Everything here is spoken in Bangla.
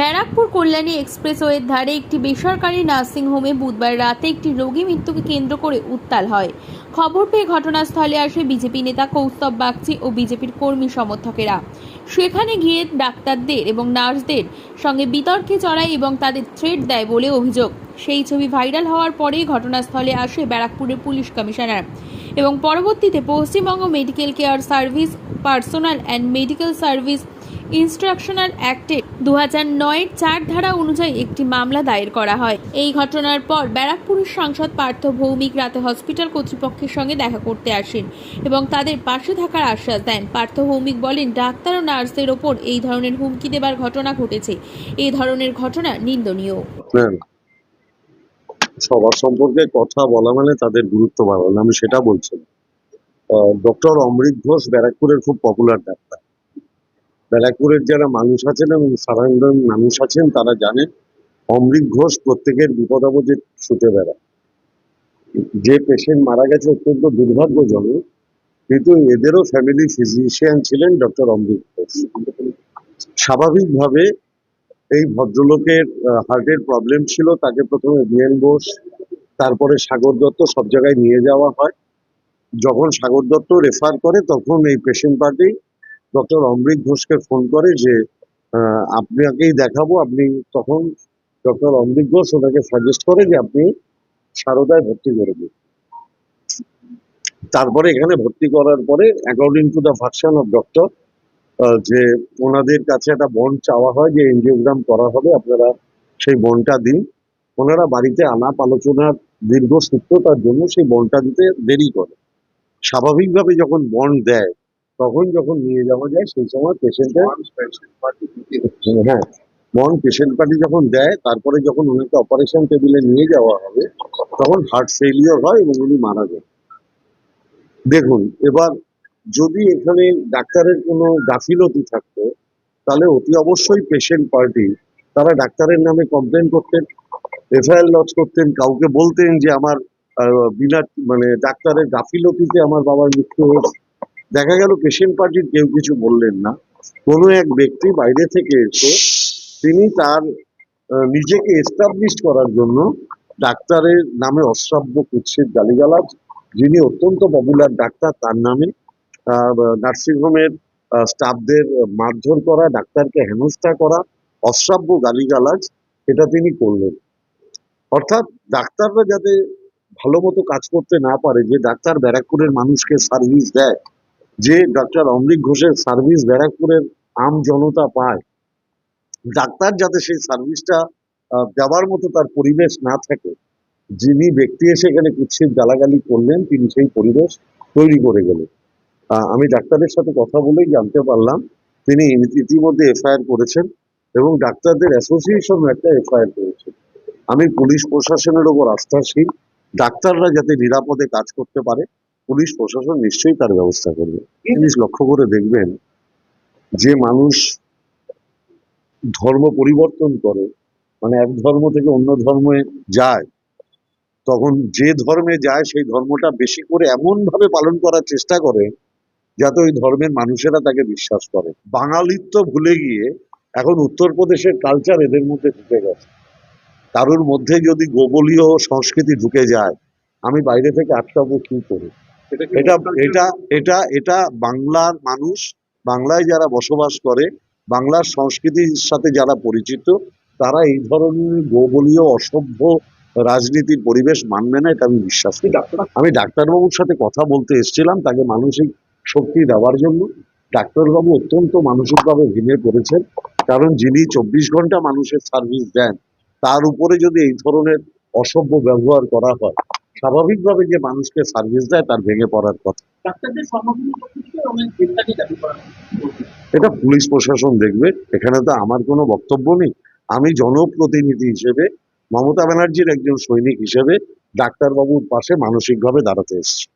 ব্যারাকপুর কল্যাণী এক্সপ্রেসওয়ের ধারে একটি বেসরকারি নার্সিংহোমে বুধবার রাতে একটি রোগী মৃত্যুকে কেন্দ্র করে উত্তাল হয়। খবর পেয়ে ঘটনাস্থলে আসে বিজেপি নেতা কৌস্তব বাগচি ও বিজেপির কর্মী সমর্থকেরা। সেখানে গিয়ে ডাক্তারদের এবং নার্সদের সঙ্গে বিতর্কে জড়ায় এবং তাদের থ্রেট দেয় বলে অভিযোগ। সেই ছবি ভাইরাল হওয়ার পরেই ঘটনাস্থলে আসে ব্যারাকপুরের পুলিশ কমিশনার এবং পরবর্তীতে Paschimbanga medical care service personal and medical service instructional অ্যাক্টের 2009 4 ধারা অনুযায়ী একটি মামলা দায়ের করা হয়। এই ঘটনার পর ব্যারাকপুরের সাংসদ পার্থ ভৌমিক রাতে হসপিটাল কর্তৃপক্ষের সঙ্গে দেখা করতে আসেন এবং তাদের পাশে থাকার আশ্বাস দেন। পার্থ ভৌমিক বলেন, ডাক্তার ও নার্সদের ওপর এই ধরনের হুমকি দেবার ঘটনা ঘটেছে। এই ধরনের ঘটনা নিন্দনীয়। সবার সম্পর্কে কথা বলা মানে তাদের গুরুত্ব বাড়ানো, আমি সেটা বলছি। ডক্টর অমৃত ঘোষ ব্যারাকপুরের খুব পপুলার ডাক্তার। ব্যারাকপুরের যারা মানুষ আছেন এবং সাধারণ মানুষ আছেন তারা জানেন অমৃত ঘোষ প্রত্যেকের বিপদ আপদে ছুটে বেড়ায়। যে পেশেন্ট মারা গেছে অত্যন্ত দুর্ভাগ্যজনক, কিন্তু এদেরও ফ্যামিলি ফিজিশিয়ান ছিলেন ডক্টর অমৃত ঘোষ। স্বাভাবিকভাবে এই ভদ্রলোকের হার্টের প্রবলেম ছিল, তাকে প্রথমে বিএন বোস, তারপরে সাগর দত্ত সব জায়গায় নিয়ে যাওয়া হয়। যখন সাগর দত্ত রেফার করে তখন এই পেশেন্ট পার্টি ডক্টর অমৃত ঘোষকে ফোন করে যে আপনাকেই দেখাবো। তখন ডক্টর অমৃত ঘোষ ওনাকে সাজেস্ট করে যে আপনি সারদায় ভর্তি করে দিন। তারপরে এখানে ভর্তি করার পরে according to the version of doctor যে ওনাদের কাছে একটা বন্ড চাওয়া হয় যে এনজিওগ্রাম করা হবে, আপনারা সেই বন্ডটা দিন। ওনারা বাড়িতে আলাপ আলোচনার দীর্ঘ সূত্রতার জন্য সেই বন্ডটা দিতে দেরি করে। স্বাভাবিকভাবে যখন বন্ড দেয় তখন যখন নিয়ে যাওয়া যায় সেই সময় পেশেন্টের বন্ড পেশেন্ট পার্টি যখন দেয়, তারপরে যখন ওনাকে অপারেশন টেবিলে নিয়ে যাওয়া হবে তখন হার্ট ফেলিওর হয় এবং উনি মারা যান। দেখুন, এবার যদি এখানে ডাক্তারের কোনো গাফিলতি থাকতো তাহলে অতি অবশ্যই পেশেন্ট পার্টি তারা ডাক্তারের নামে কমপ্লেন করতেন, এফআইআর লজ করতেন, কাউকে বলতেন যে আমার বিনা ডাক্তারের গাফিলতিতে আমার বাবার মৃত্যু হয়েছে। দেখা গেল পেশেন্ট পার্টির কেউ কিছু বললেন না। কোনো এক ব্যক্তি বাইরে থেকে এসে তিনি তার নিজেকে এস্টাবলিশ করার জন্য ডাক্তারের নামে অশ্রাব্য কুৎসিত গালিগালাজ, যিনি অত্যন্ত পপুলার ডাক্তার তার নামে নার্সিংহোমের স্টাফদের মারধর করা, ডাক্তারকে হেনস্থা করা, অশ্রাব্য গালিগালাজ এটা তিনি করলেন। অর্থাৎ ডাক্তাররা যাতে ভালো মতো কাজ করতে না পারে, যে ডাক্তার ব্যারাকপুরের মানুষকে সার্ভিস দেয়, যে ডক্টর অমৃত ঘোষের সার্ভিস ব্যারাকপুরের আম জনতা পায়, ডাক্তার যাতে সেই সার্ভিসটা দেওয়ার মতো তার পরিবেশ না থাকে, যিনি ব্যক্তি এসে এখানে কুৎসিত গালাগালি করলেন তিনি সেই পরিবেশ তৈরি করে গেলেন। আমি ডাক্তারের সাথে কথা বলেই জানতে পারলাম তিনি ইতিমধ্যে এফআইআর করেছেন এবং ডাক্তারদের অ্যাসোসিয়েশন একটা এফআইআর করেছেন। আমি পুলিশ প্রশাসনের ওপর আস্থাশীল। ডাক্তাররা যাতে নিরাপদে কাজ করতে পারে পুলিশ প্রশাসন নিশ্চয়ই তার ব্যবস্থা করবে। জিনিস লক্ষ্য করে দেখবেন, যে মানুষ ধর্ম পরিবর্তন করে, এক ধর্ম থেকে অন্য ধর্মে যায়, তখন যে ধর্মে যায় সেই ধর্মটা বেশি করে এমন ভাবে পালন করার চেষ্টা করে যাতে ওই ধর্মের মানুষেরা তাকে বিশ্বাস করে। বাঙালিত্ব ভুলে গিয়ে এখন উত্তরপ্রদেশের কালচার এদের মধ্যে ঢুকে গেছে। কারোর মধ্যে যদি গোবলীয় সংস্কৃতি ঢুকে যায়, আমি বাইরে থেকে আটকাবো কি করে? এটা এটা এটা এটা বাংলার মানুষ, বাংলায় যারা বসবাস করে, বাংলার সংস্কৃতির সাথে যারা পরিচিত, তারা এই ধরনের গোবলীয় অসভ্য রাজনীতির পরিবেশ মানবে না, এটা আমি বিশ্বাস করি। আমি ডাক্তারবাবুর সাথে কথা বলতে এসেছিলাম তাকে মানসিক শক্তি দেওয়ার জন্য। ডাক্তারবাবু অত্যন্ত মানসিকভাবে ভেঙে পড়েছেন, কারণ যিনি 24 ঘন্টা মানুষের সার্ভিস দেন তার উপরে যদি এই ধরনের অসভ্য ব্যবহার করা হয়, স্বাভাবিকভাবে যে মানুষকে সার্ভিস দেয় তার ভেঙে পড়ার কথা। এটা পুলিশ প্রশাসন দেখবে, এখানে তো আমার কোনো বক্তব্য নেই। আমি জনপ্রতিনিধি হিসেবে, মমতা ব্যানার্জির একজন সৈনিক হিসেবে ডাক্তারবাবুর পাশে মানসিকভাবে দাঁড়াতে এসেছি।